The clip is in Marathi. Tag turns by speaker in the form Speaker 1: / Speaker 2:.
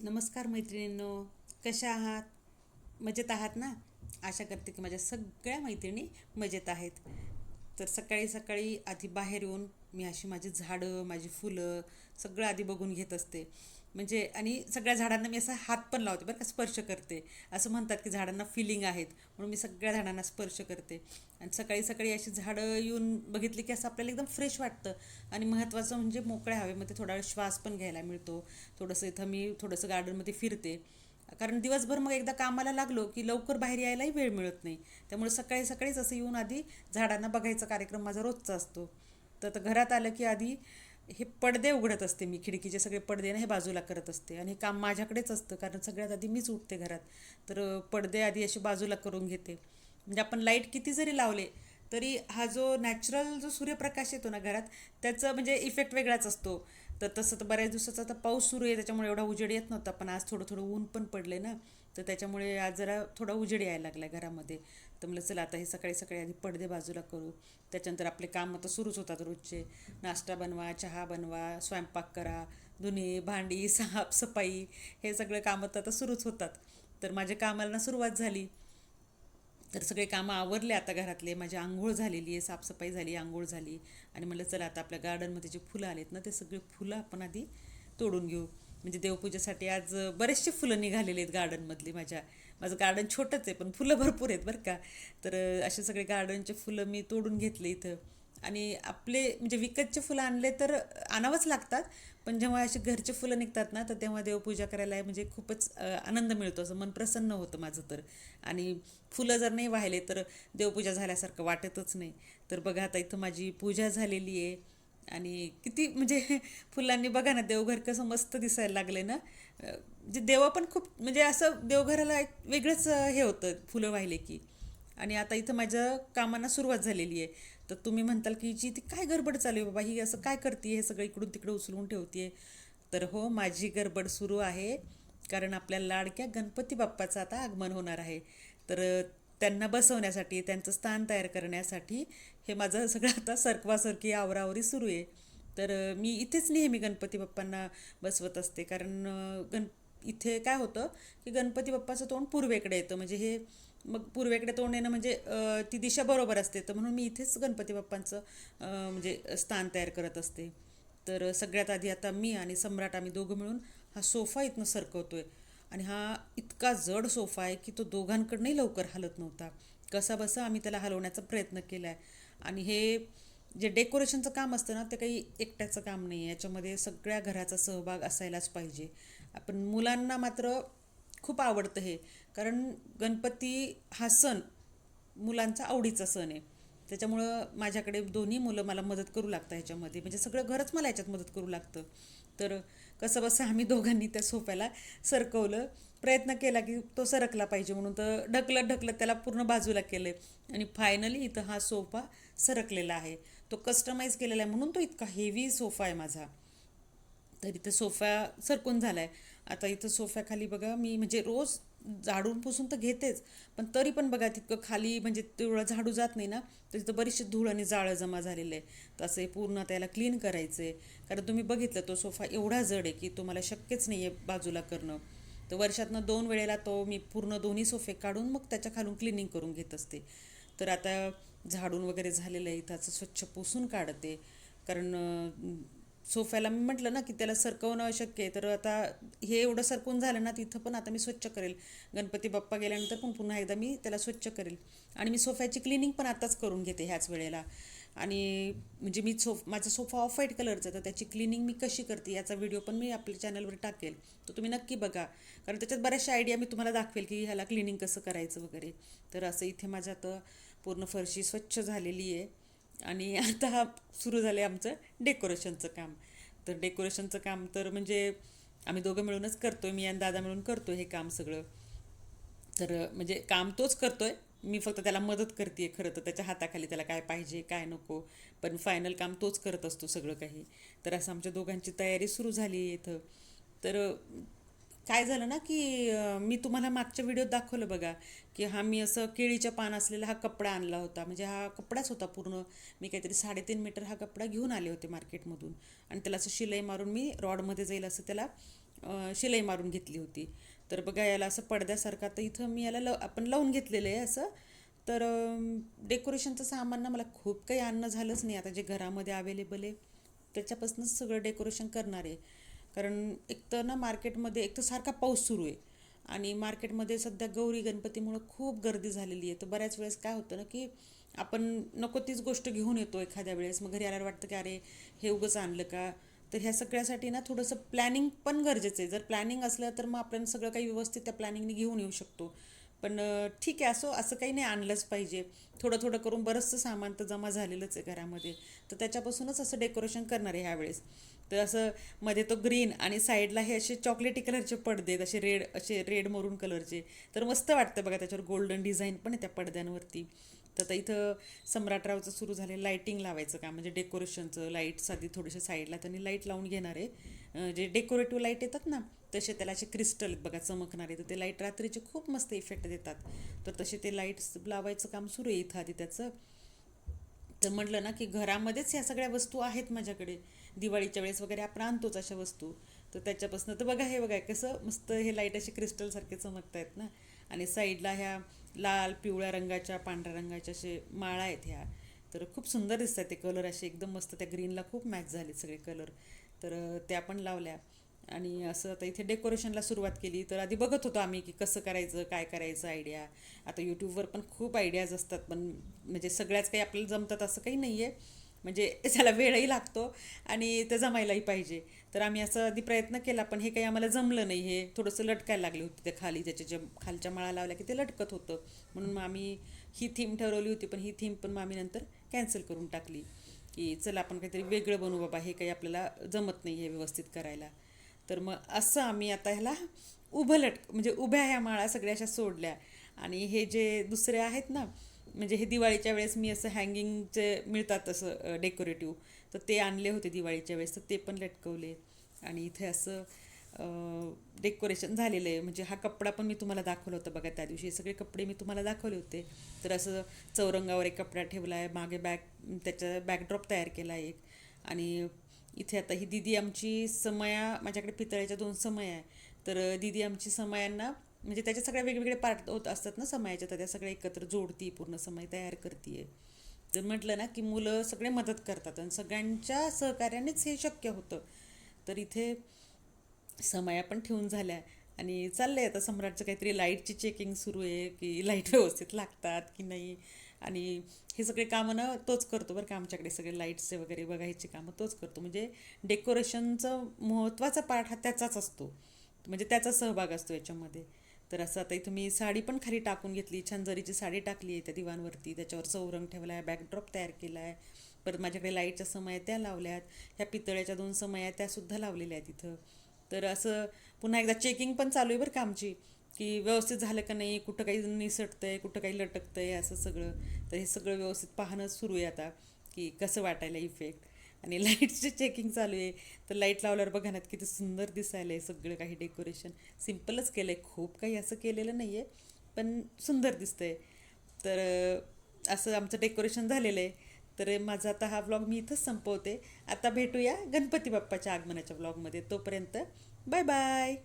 Speaker 1: नमस्कार मैत्रिणींनो, कशा आहात? मजेत आहात ना? आशा करते की माझ्या सगळ्या मैत्रिणी मजेत आहेत. तर सकाळी सकाळी आधी बाहेर येऊन मी अशी माझी झाडं, माझी फुलं सगळं आधी बघून घेत असते. म्हणजे आणि सगळ्या झाडांना मी असा हात पण लावते बरं का, स्पर्श करते. असं म्हणतात की झाडांना फिलिंग आहेत, म्हणून मी सगळ्या झाडांना स्पर्श करते. आणि सकाळी सकाळी अशी झाडं येऊन बघितली की असं आपल्याला एकदम फ्रेश वाटतं. आणि महत्त्वाचं म्हणजे मोकळ्या हवेमध्ये थोडा वेळ श्वास पण घ्यायला मिळतो. थोडंसं इथं मी थोडंसं गार्डनमध्ये फिरते, कारण दिवसभर मग एकदा कामाला लागलो की लवकर बाहेर यायलाही वेळ मिळत नाही. त्यामुळे सकाळी सकाळीच असं येऊन आधी झाडांना बघायचा कार्यक्रम माझा रोजचा असतो. तर आता घरात आलं की आधी हे पडदे उघडत असते, मी खिडकीचे सगळे पडदे ना हे बाजूला करत असते. आणि हे काम माझ्याकडेच असतं, कारण सगळ्यात आधी मीच उठते घरात. तर पडदे आधी असे बाजूला करून घेते. म्हणजे आपण लाईट किती जरी लावले तरी हा जो नॅचरल जो सूर्यप्रकाश येतो ना घरात, त्याचं म्हणजे इफेक्ट वेगळाच असतो. तर तसं तर बऱ्याच दिवसाचा आता पाऊस सुरू आहे, त्याच्यामुळे एवढा उजेड येत नव्हता. पण आज थोडं थोडं ऊन पण पडले ना, तर त्याच्यामुळे आज जरा थोडा उजेड यायला लागला घरामध्ये. तर म्हणलं चला आता हे सकाळी सकाळी आधी पडदे बाजूला करू. त्याच्यानंतर आपले काम आता सुरूच होतात रोजचे. नाश्ता बनवा, चहा बनवा, स्वयंपाक करा, धुणे भांडी साफसफाई, हे सगळे कामं तर आता सुरूच होतात. तर माझ्या कामाला सुरुवात झाली. तर सगळे कामं आवरले आता घरातले. माझी आंघोळ झालेली आहे, साफसफाई झाली, आंघोळ झाली. आणि म्हटलं चला आता आपल्या गार्डनमध्ये जे फुलं आलेत ना, ते सगळे फुलं आपण आधी तोडून घेऊ. म्हणजे देवपूजेसाठी आज बरेचसे फुलं निघालेले आहेत गार्डनमधली. माझं गार्डन छोटंच आहे पण फुलं भरपूर आहेत बरं का. तर असे सगळे गार्डनचे फुलं मी तोडून घेतले इथं. आणि आपले म्हणजे विकतचे फुलं आणले तर आणावंच लागतात. पण जेव्हा असे घरचे फुलं निघतात ना, तर तेव्हा देवपूजा करायला म्हणजे खूपच आनंद मिळतो, असं मन प्रसन्न होतं माझं तर. आणि फुलं जर नाही वाहिले तर देवपूजा झाल्यासारखं वाटतच नाही. तर बघा आता इथं माझी पूजा झालेली आहे. आणि किती म्हणजे फुलांनी बघा ना, देवघर कसं मस्त दिसायला लागले ना. म्हणजे देव पण खूप म्हणजे असं देवघराला एक वेगळंच हे होतं फुलं वाहिले की. आणि आता इथं माझ्या कामांना सुरुवात झालेली आहे. तर तुम्ही म्हणताल की जी ती काय गडबड चालू आहे बाबा, ही असं काय करते, हे सगळं इकडून तिकडे उचलून ठेवते. तर हो, माझी गडबड सुरू आहे. कारण आपल्या लाडक्या गणपती बाप्पाचं आता आगमन होणार आहे. तर त्यांना बसवण्यासाठी, त्यांचं स्थान तयार करण्यासाठी हे माझं सगळं आता सरकवासरकी आवरावरी सुरू आहे. तर मी इथेच नेहमी गणपती बाप्पांना बसवत असते. कारण इथे काय होतं की गणपती बाप्पाचं तोंड पूर्वेकडे येतं. म्हणजे हे मग पूर्वेकडे तोंड येणं म्हणजे ती दिशा बरोबर असते. तर म्हणून मी इथेच गणपती बाप्पांचं म्हणजे स्थान तयार करत असते. तर सगळ्यात आधी आता मी आणि सम्राट आम्ही दोघं मिळून हा सोफा इथनं सरकवतोय. आणि हा इतका जड सोफा आहे की तो दोघांकडनंही लवकर हलत नव्हता. कसा बसा आम्ही त्याला हलवण्याचा प्रयत्न केला आहे. आणि हे जे डेकोरेशनचं काम असतं ना, ते काही एकट्याचं काम नाही आहे. याच्यामध्ये सगळ्या घराचा सहभाग असायलाच पाहिजे. आपण मुलांना मात्र खूप आवडतं हे. कारण गणपती हा सण मुलांचा आवडीचा सण आहे. त्याच्यामुळं माझ्याकडे दोन्ही मुलं मला मदत करू लागतात ह्याच्यामध्ये. म्हणजे सगळं घरच मला ह्याच्यात मदत करू लागतं. तर कसं बसं आम्ही दोघांनी त्या सोफ्याला सरकवलं. प्रयत्न केला की तो सरकला पाहिजे म्हणून, तर ढकलत ढकलत त्याला पूर्ण बाजूला केलं. आणि फायनली इथं हा सोफा सरकलेला आहे. तो कस्टमाइज केलेला आहे म्हणून तो इतका हेवी सोफा आहे माझा. तर इथं सोफा सरकून झाला आहे. आता इथं सोफ्याखाली बघा मी म्हणजे रोज झाडून पुसून तर घेतेच. पण तरी पण बघा तितकं खाली म्हणजे तेवढं झाडू जात नाही ना. तर तिथं बरीचशी धूळ आणि जाळं जमा झालेलं आहे. तसं हे पूर्ण त्याला क्लीन करायचं आहे. कारण तुम्ही बघितलं तो सोफा एवढा जड आहे की तुम्हाला शक्यच नाही आहे बाजूला करणं. तर वर्षातनं 2 वेळेला तो मी पूर्ण दोन्ही सोफे काढून मग त्याच्या खालून क्लिनिंग करून घेत असते. तर आता झाडून वगैरे झालेलं आहे, इथं असं स्वच्छ पुसून काढते. कारण सोफ्याला मी म्हटलं ना की त्याला सरकवणं अशक्य आहे. तर आता हे एवढं सरकून झालं ना, तिथं पण आता मी स्वच्छ करेल. गणपती बाप्पा गेल्यानंतर पण पुन्हा एकदा मी त्याला स्वच्छ करेल. आणि मी सोफ्याची क्लिनिंग पण आताच करून घेते ह्याच वेळेला. आणि म्हणजे मी माझा सोफा ऑफ व्हाईट कलरचा, तर त्याची क्लिनिंग मी कशी करते याचा व्हिडिओ पण मी आपल्या चॅनलवर टाकेल. तर तुम्ही नक्की बघा. कारण त्याच्यात बऱ्याचशा आयडिया मी तुम्हाला दाखवेल की ह्याला क्लिनिंग कसं करायचं वगैरे. तर असं इथे माझ्या आता पूर्ण फरशी स्वच्छ झालेली आहे. आणि आता हा सुरू झालं आहे आमचं डेकोरेशनचं काम. तर डेकोरेशनचं काम तर म्हणजे आम्ही दोघं मिळूनच करतो आहे. मी आणि दादा मिळून करतो हे काम सगळं. तर म्हणजे काम तोच करतो आहे. मी फक्त त्याला मदत करते आहे खरं तर, त्याच्या हाताखाली त्याला काय पाहिजे काय नको. पण फायनल काम तोच करत असतो सगळं काही. तर असं आमच्या दोघांची तयारी सुरू झाली आहे इथं. तर काय झालं ना की मी तुम्हाला मागच्या व्हिडिओत दाखवलं बघा की हा मी असं केळीच्या पान असलेला हा कपडा आणला होता. म्हणजे हा कपडाच होता पूर्ण. मी काहीतरी 3.5 मीटर हा कपडा घेऊन आले होते मार्केटमधून. आणि त्याला असं शिलाई मारून मी रॉडमध्ये जाईल असं त्याला शिलाई मारून घेतली होती. तर बघा याला असं पडद्यासारखं आता इथं मी याला आपण लावून घेतलेलं आहे असं. तर डेकोरेशनचं सामान ना मला खूप काही आणणं झालंच नाही. आता जे घरामध्ये अवेलेबल आहे त्याच्यापासूनच सगळं डेकोरेशन करणार आहे. कारण एक तर ना मार्केटमध्ये एक तर सारखा पाऊस सुरू आहे आणि मार्केटमध्ये सध्या गौरी गणपतीमुळं खूप गर्दी झालेली आहे. तर बऱ्याच वेळेस काय होतं ना की आपण नको तीच गोष्ट घेऊन येतो एखाद्या वेळेस, मग घरी आल्यावर वाटतं की अरे हे उगंच आणलं का. तर ह्या सगळ्यासाठी ना थोडंसं प्लॅनिंग पण गरजेचं आहे. जर प्लॅनिंग असलं तर मग आपण सगळं काही व्यवस्थित त्या प्लॅनिंगने घेऊन येऊ शकतो. पण ठीक आहे, असं काही नाही आणलंच पाहिजे. थोडं थोडं करून बरंचसं सामान तर जमा झालेलंच आहे घरामध्ये. तर त्याच्यापासूनच असं डेकोरेशन करणार आहे ह्यावेळेस. तर असं मध्ये तो ग्रीन आणि साईडला हे असे चॉकलेटी कलरचे पडदे आहेत, असे रेड मरून कलरचे. तर मस्त वाटतं बघा, त्याच्यावर गोल्डन डिझाईन पण आहे त्या पडद्यांवरती. तर आता इथं सम्राटरावचं सुरू झालं लाईटिंग लावायचं काम, म्हणजे डेकोरेशनचं. लाईट्स आधी थोडेसे साईडला त्यांनी लाईट लावून घेणार आहे. जे डेकोरेटिव्ह लाईट येतात ना तसे त्याला असे क्रिस्टल बघा चमकणारे, तर ते लाईट रात्रीचे खूप मस्त इफेक्ट देतात. तर तसे ते लाईट्स लावायचं काम सुरू आहे इथं आधी त्याचं. तर म्हटलं ना की घरामध्येच ह्या सगळ्या वस्तू आहेत माझ्याकडे. दिवाळीच्या वेळेस वगैरे आपण आणतोच अशा वस्तू. तर त्याच्यापासून तर बघा हे बघा कसं मस्त हे लाईट असे क्रिस्टलसारखे चमकत आहेत ना. आणि साईडला ह्या लाल पिवळ्या रंगाच्या पांढऱ्या रंगाच्या असे माळा आहेत ह्या. तर खूप सुंदर दिसतात ते कलर असे एकदम मस्त, त्या ग्रीनला खूप मॅच झाले सगळे कलर. तर त्या पण लावल्या. आणि असं आता इथे डेकोरेशनला सुरुवात केली. तर आधी बघत होतो आम्ही की कसं करायचं काय करायचं आयडिया. आता यूट्यूबवर पण खूप आयडियाज असतात, पण म्हणजे सगळ्याच काही आपल्याला जमतात असं काही नाही आहे. म्हणजे त्याला वेळही लागतो आणि ते जमायलाही पाहिजे. तर आम्ही असं आधी प्रयत्न केला, पण हे काही आम्हाला जमलं नाही. हे थोडंसं लटकायला लागले होते ते खाली, त्याच्या ज्या खालच्या माळा लावल्या की ते लटकत होतं. म्हणून मग आम्ही ही थीम ठरवली होती, पण ही थीम पण मग आम्ही नंतर कॅन्सल करून टाकली. की चला आपण काहीतरी वेगळं बनवू बाबा, हे काही आपल्याला जमत नाही हे व्यवस्थित करायला. तर मग असं आम्ही आता ह्याला म्हणजे उभ्या ह्या माळा सगळ्या अशा सोडल्या. आणि हे जे दुसरे आहेत ना, म्हणजे हे दिवाळीच्या वेळेस मी असं हँगिंगचे मिळतात असं डेकोरेटिव्ह, तर ते आणले होते दिवाळीच्या वेळेस, तर ते पण लटकवले. आणि इथे असं डेकोरेशन झालेलं आहे. म्हणजे हा कपडा पण मी तुम्हाला दाखवला होता बघा त्या दिवशी, हे सगळे कपडे मी तुम्हाला दाखवले होते. तर असं चौरंगावर एक कपडा ठेवला आहे, मागे त्याचा बॅकड्रॉप तयार केला आहे एक. आणि इथे आता ही दिदी आमची समया, माझ्याकडे पितळेच्या 2 समया आहे. तर दिदी आमची समयांना म्हणजे त्याचे सगळे वेगवेगळे पार्ट होत असतात ना समयाच्या, तर त्या सगळ्या एकत्र जोडती, पूर्ण समय तयार करते. तर म्हटलं ना की मुलं सगळे मदत करतात आणि सगळ्यांच्या सहकार्यानेच हे शक्य होतं. तर इथे समया पण ठेवून झाल्या. आणि चाललंय आता सम्राटचं काहीतरी लाईटची चेकिंग सुरू आहे की लाईट व्यवस्थित लागतात की नाही. आणि हे सगळे कामं ना तोच करतो बरं का, आमच्याकडे सगळे लाईट्सचे वगैरे बघायची कामं तोच करतो. म्हणजे डेकोरेशनचं महत्त्वाचा पार्ट हा त्याचाच असतो, म्हणजे त्याचा सहभाग असतो याच्यामध्ये. तर असं आता इथं मी साडी पण खाली टाकून घेतली, छान जरीची साडी टाकली आहे त्या दिवाणवरती, त्याच्यावर चौरंग ठेवला आहे, बॅकड्रॉप तयार केला आहे. परत माझ्याकडे लाईटच्या समया त्या लावल्यात. ह्या पितळ्याच्या 2 समया त्यासुद्धा लावलेल्या आहेत इथं. तर असं पुन्हा एकदा चेकिंग पण चालू आहे बरं का आमची, की व्यवस्थित झालं का नाही, कुठं काही निसटतंय, कुठं काही लटकतंय असं सगळं. तर हे सगळं व्यवस्थित पाहणं सुरू आहे आता, की कसं वाटायला इफेक्ट. आणि लाईटचे चेकिंग चालू आहे. तर लाईट लावल्यावर बघा ना किती सुंदर दिसायला आहे सगळं काही डेकोरेशन. सिम्पलच केलं आहे, खूप काही असं केलेलं नाही आहे, पण सुंदर दिसतंय. तर असं आमचं डेकोरेशन झालेलं आहे. तर माझा आता हा व्लॉग मी इथंच संपवते. आता भेटूया गणपती बाप्पाच्या आगमनाच्या व्लॉगमध्ये. तोपर्यंत बाय बाय.